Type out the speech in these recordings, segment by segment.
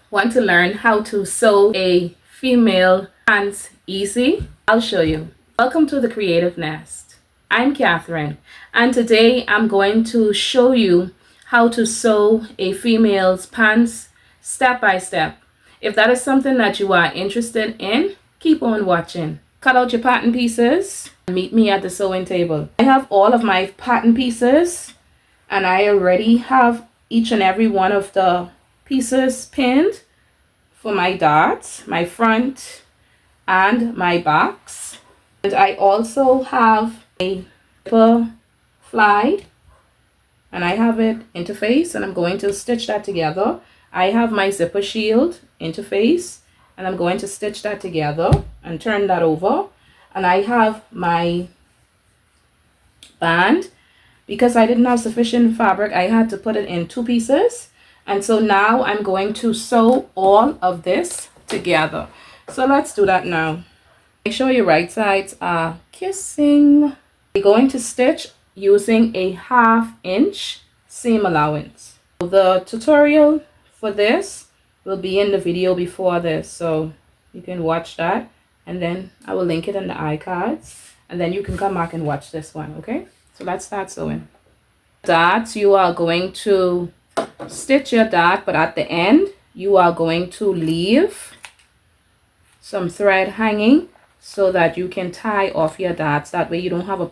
Want to learn how to sew a female pants easy? I'll show you. Welcome to the Creative Nest. I'm Catherine, and today I'm going to show you how to sew a female's pants step by step. If that is something that you are interested in, keep on watching. Cut out your pattern pieces and meet me at the sewing table. I have all of my pattern pieces, and I already have each and every one of the pieces pinned for my darts, my front and my backs. And I also have a zipper fly, and I have it interface, and I'm going to stitch that together. I have my zipper shield interface, and I'm going to stitch that together and turn that over. And I have my band. Because I didn't have sufficient fabric, I had to put it in two pieces. And so now I'm going to sew all of this together. So let's do that now. Make sure your right sides are kissing. We're going to stitch using a 1/2 inch seam allowance. The tutorial for this will be in the video before this, so you can watch that, and then I will link it in the iCards, and then you can come back and watch this one, okay? So let's start sewing. Darts, you are going to stitch your dart, but at the end you are going to leave some thread hanging so that you can tie off your darts. That way you don't have a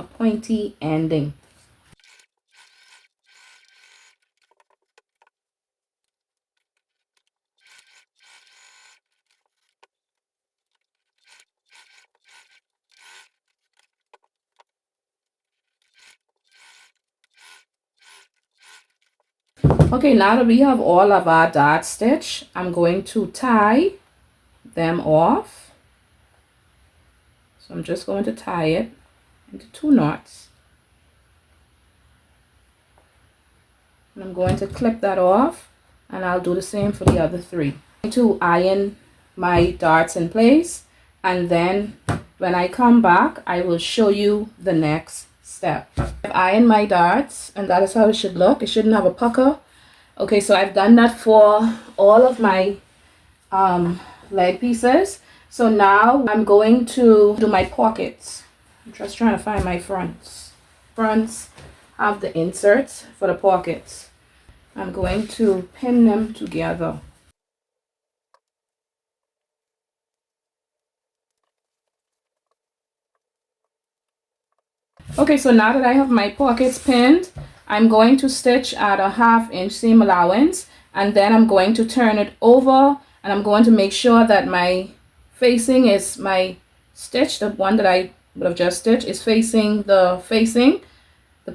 pointy ending. Okay, now that we have all of our dart stitch, I'm going to tie them off. So I'm just going to tie it into 2 knots. And I'm going to clip that off, and I'll do the same for the other 3. I'm going to iron my darts in place, and then when I come back, I will show you the next step. I've ironed my darts, and that is how it should look. It shouldn't have a pucker. Okay, so I've done that for all of my leg pieces. So now I'm going to do my pockets. I'm just trying to find my fronts. Fronts have the inserts for the pockets. I'm going to pin them together. Okay, so now that I have my pockets pinned, I'm going to stitch at a 1/2 inch seam allowance, and then I'm going to turn it over, and I'm going to make sure that my facing is my stitch, the one that I would have just stitched is facing the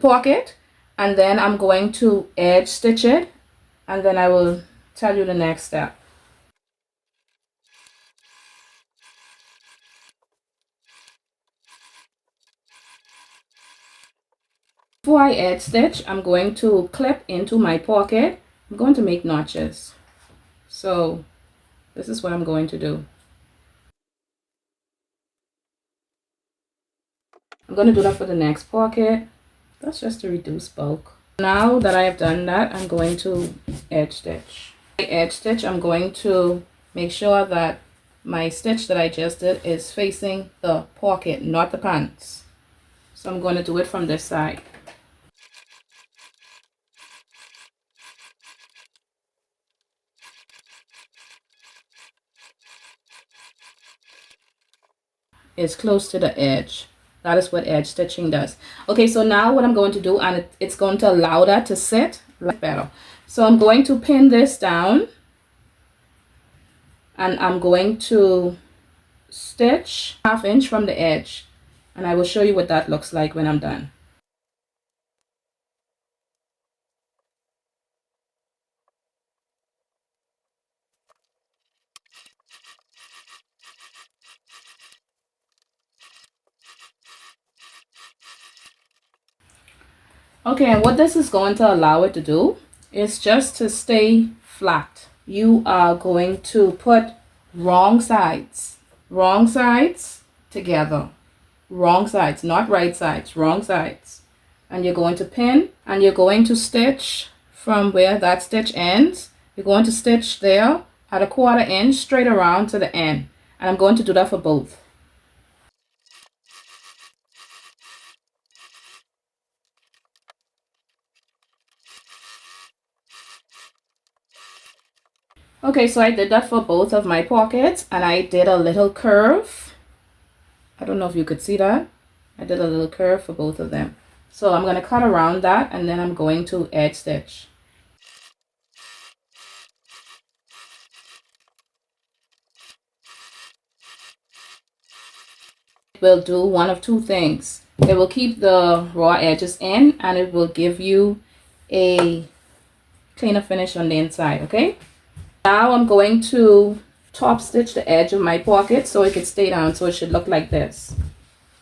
pocket, and then I'm going to edge stitch it, and then I will tell you the next step. Before I edge stitch, I'm going to clip into my pocket. I'm going to make notches. So this is what I'm going to do. I'm going to do that for the next pocket. That's just to reduce bulk. Now that I have done that, I'm going to edge stitch. Edge stitch, I'm going to make sure that my stitch that I just did is facing the pocket, not the pants. So I'm going to do it from this side. It's close to the edge. That is what edge stitching does. Okay, so now what I'm going to do, and it's going to allow that to sit better. So I'm going to pin this down, and I'm going to stitch 1/2 inch from the edge, and I will show you what that looks like when I'm done. Okay, and what this is going to allow it to do is just to stay flat. You are going to put wrong sides together. Wrong sides, not right sides, wrong sides. And you're going to pin, and you're going to stitch from where that stitch ends. You're going to stitch there at a 1/4 inch straight around to the end, and I'm going to do that for both. Okay, so I did that for both of my pockets, and I did a little curve. I don't know if you could see that. I did a little curve for both of them. So I'm going to cut around that, and then I'm going to edge stitch. It will do one of two things. It will keep the raw edges in, and it will give you a cleaner finish on the inside, okay? Now I'm going to top stitch the edge of my pocket so it can stay down, so it should look like this,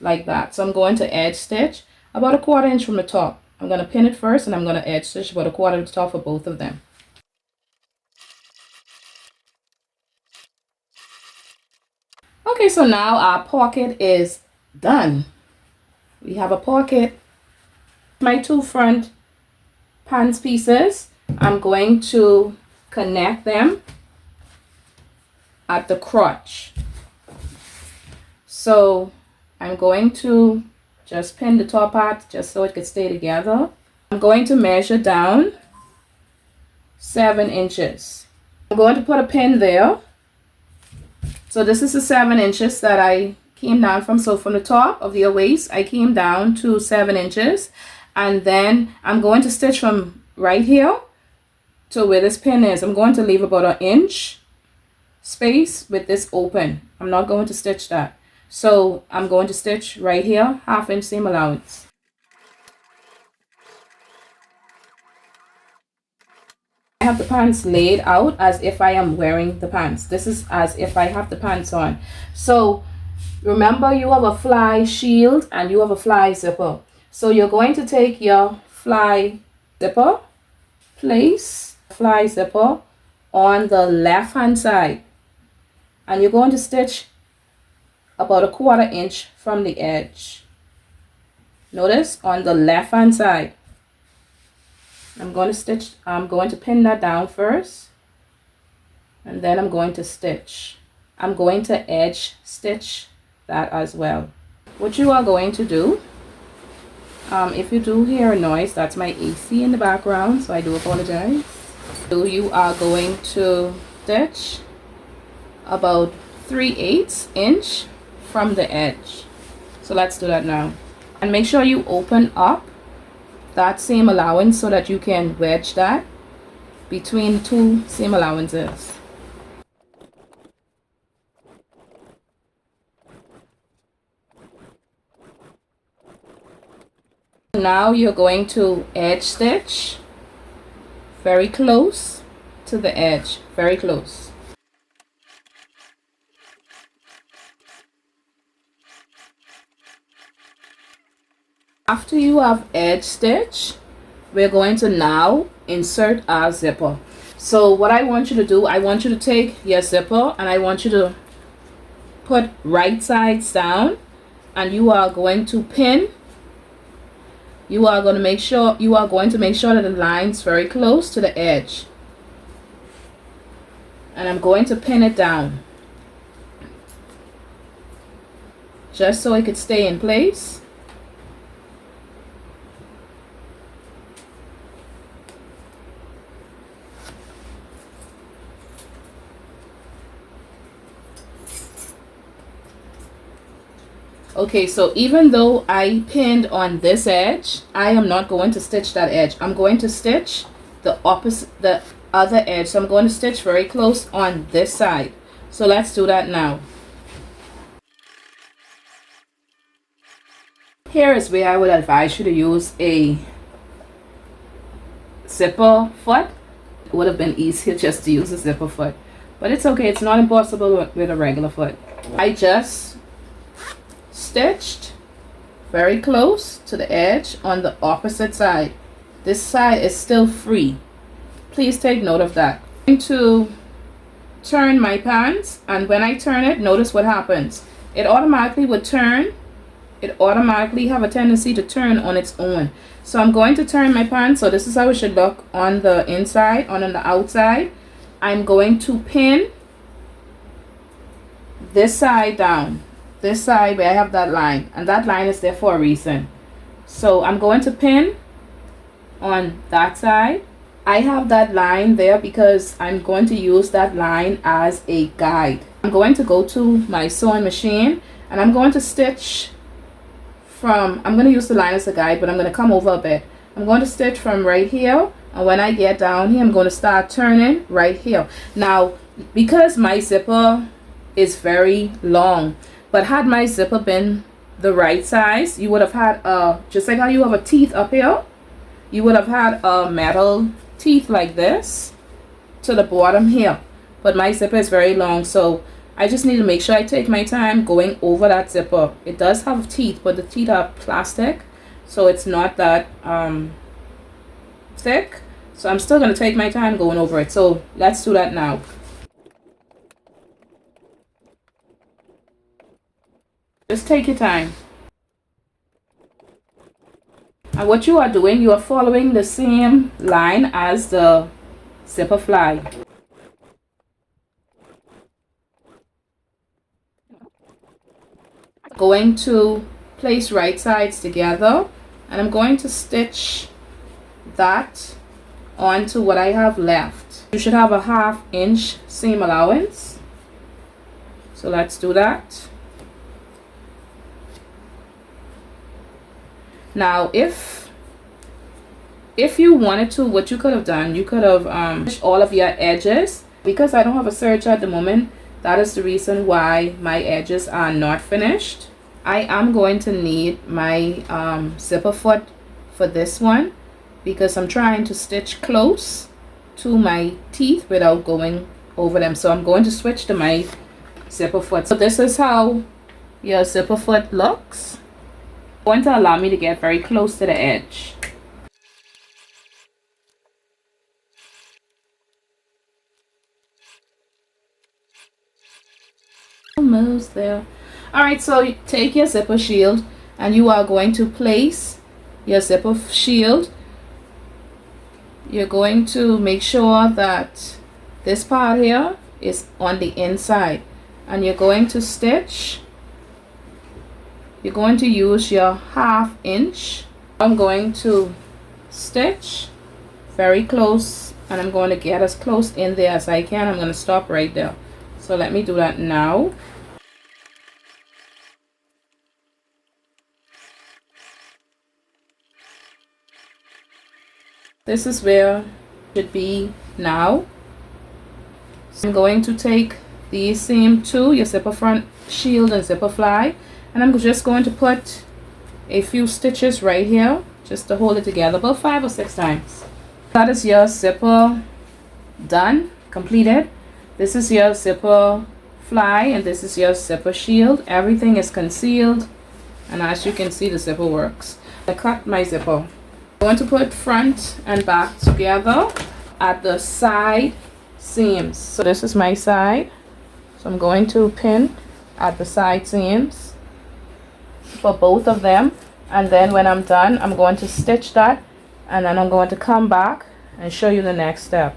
like that. So I'm going to edge stitch about a 1/4 inch from the top. I'm going to pin it first, and I'm going to edge stitch about a 1/4 of the top for both of them. Okay, so now our pocket is done. We have a pocket. My two front pants pieces, I'm going to connect them at the crotch. So I'm going to just pin the top part just so it could stay together. I'm going to measure down 7 inches. I'm going to put a pin there. So this is the 7 inches that I came down from. So from the top of your waist, I came down to 7 inches. And then I'm going to stitch from right here to where this pin is. I'm going to leave about an inch space with this open. I'm not going to stitch that. So I'm going to stitch right here, 1/2 inch seam allowance. I have the pants laid out as if I am wearing the pants. This is as if I have the pants on. So remember, you have a fly shield and you have a fly zipper. So you're going to take your fly zipper, place fly zipper on the left hand side, and you're going to stitch about a 1/4 inch from the edge. Notice on the left hand side. I'm going to pin that down first, and then I'm going to stitch. I'm going to edge stitch that as well. What you are going to do, if you do hear a noise, that's my AC in the background, so I do apologize. So you are going to stitch about 3/8 inch from the edge. So let's do that now. And make sure you open up that seam allowance so that you can wedge that between two seam allowances. Now you're going to edge stitch very close to the edge, very close. After you have edge stitch, we're going to now insert our zipper. So what I want you to do, I want you to take your zipper and I want you to put right sides down, and you are going to pin. You are going to make sure that the line's very close to the edge. And I'm going to pin it down just so it could stay in place. Okay, so even though I pinned on this edge, I am not going to stitch that edge. I'm going to stitch the other edge. So I'm going to stitch very close on this side. So let's do that now. Here is where I would advise you to use a zipper foot. It would have been easier just to use a zipper foot, but it's okay. It's not impossible with a regular foot. I just stitched very close to the edge on the opposite side. This side is still free. Please take note of that. I'm going to turn my pants, and when I turn it, notice what happens. It automatically would turn. It automatically have a tendency to turn on its own. So I'm going to turn my pants, so this is how it should look on the inside, on the outside. I'm going to pin this side down, this side where I have that line, and that line is there for a reason. So I'm going to pin on that side. I have that line there because I'm going to use that line as a guide. I'm going to go to my sewing machine and I'm going to stitch from, I'm going to use the line as a guide, but I'm going to come over a bit. I'm going to stitch from right here, and when I get down here I'm going to start turning right here. Now because my zipper is very long, but had my zipper been the right size, you would have had just like how you have a teeth up here, you would have had a metal teeth like this to the bottom here. But my zipper is very long, so I just need to make sure I take my time going over that zipper. It does have teeth, but the teeth are plastic, so it's not that thick. So I'm still going to take my time going over it. So let's do that now. Just take your time. And what you are doing, you are following the same line as the zipper fly. Going to place right sides together, and I'm going to stitch that onto what I have left. You should have a 1/2 inch seam allowance. So let's do that. Now if you wanted to, what you could have done, you could have stitched all of your edges. Because I don't have a serge at the moment, that is the reason why my edges are not finished. I am going to need my zipper foot for this one because I'm trying to stitch close to my teeth without going over them. So I'm going to switch to my zipper foot. So this is how your zipper foot looks. Going to allow me to get very close to the edge. Almost there. Alright, so you take your zipper shield and you are going to place your zipper shield. You're going to make sure that this part here is on the inside, and you're going to stitch. You're going to use your 1/2 inch. I'm going to stitch very close, and I'm going to get as close in there as I can. I'm going to stop right there. So let me do that now. This is where it should be now. So I'm going to take these same two, your zipper front shield and zipper fly, and I'm just going to put a few stitches right here just to hold it together about 5 or 6 times. That is your zipper done, completed. This is your zipper fly and this is your zipper shield. Everything is concealed, and as you can see, the zipper works. I cut my zipper. I want to put front and back together at the side seams. So this is my side, so I'm going to pin at the side seams for both of them, and then when I'm done I'm going to stitch that, and then I'm going to come back and show you the next step.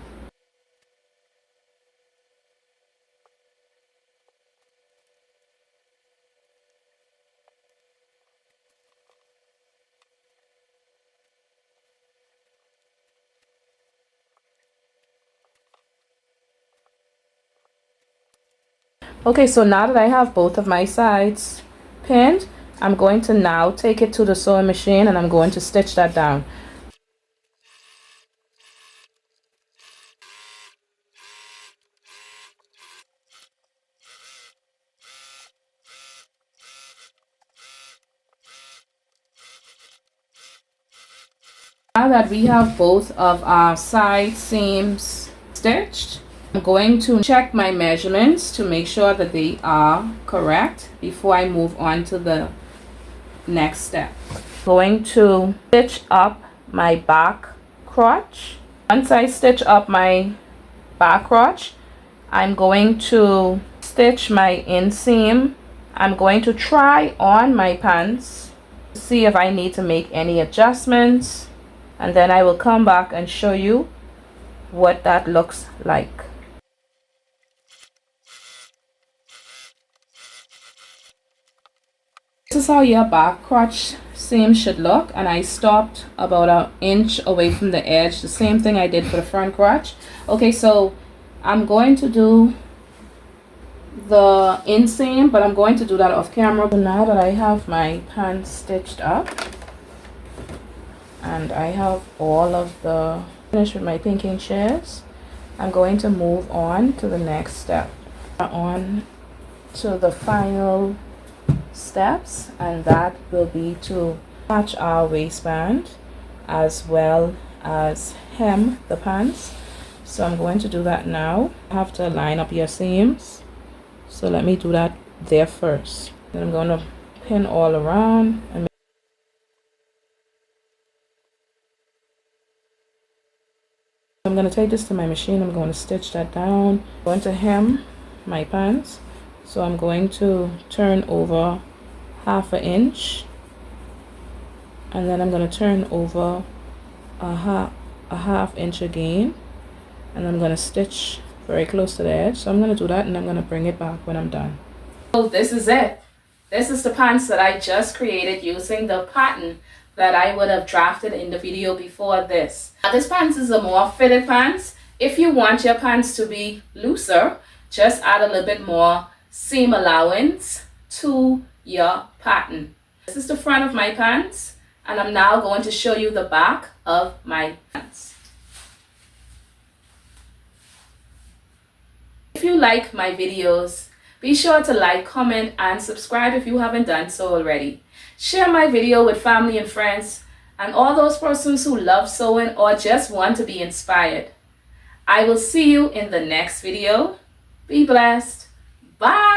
Okay, so now that I have both of my sides pinned, I'm going to now take it to the sewing machine and I'm going to stitch that down. Now that we have both of our side seams stitched, I'm going to check my measurements to make sure that they are correct before I move on to the next step. Going to stitch up my back crotch. Once I stitch up my back crotch, I'm going to stitch my inseam. I'm going to try on my pants to see if I need to make any adjustments, and then I will come back and show you what that looks like. This is how your back crotch seam should look, and I stopped about an inch away from the edge. The same thing I did for the front crotch. Okay, so I'm going to do the inseam, but I'm going to do that off camera. So now that I have my pants stitched up and I have all of the finished with my pinking shears, I'm going to move on to the next step, on to the final steps, and that will be to match our waistband as well as hem the pants. So I'm going to do that now. You have to line up your seams, so let me do that there first. Then I'm going to pin all around and I'm going to take this to my machine. I'm going to stitch that down. I'm going to hem my pants, so I'm going to turn over 1/2 inch, and then I'm going to turn over a half inch again, and I'm going to stitch very close to the edge. So I'm going to do that, and I'm going to bring it back when I'm done. So this is it. This is the pants that I just created using the pattern that I would have drafted in the video before this. Now this pants is a more fitted pants. If you want your pants to be looser, just add a little bit more seam allowance to your pattern. This is the front of my pants, and I'm now going to show you the back of my pants. If you like my videos, be sure to like, comment, and subscribe if you haven't done so already. Share my video with family and friends and all those persons who love sewing or just want to be inspired. I will see you in the next video. Be blessed. Bye.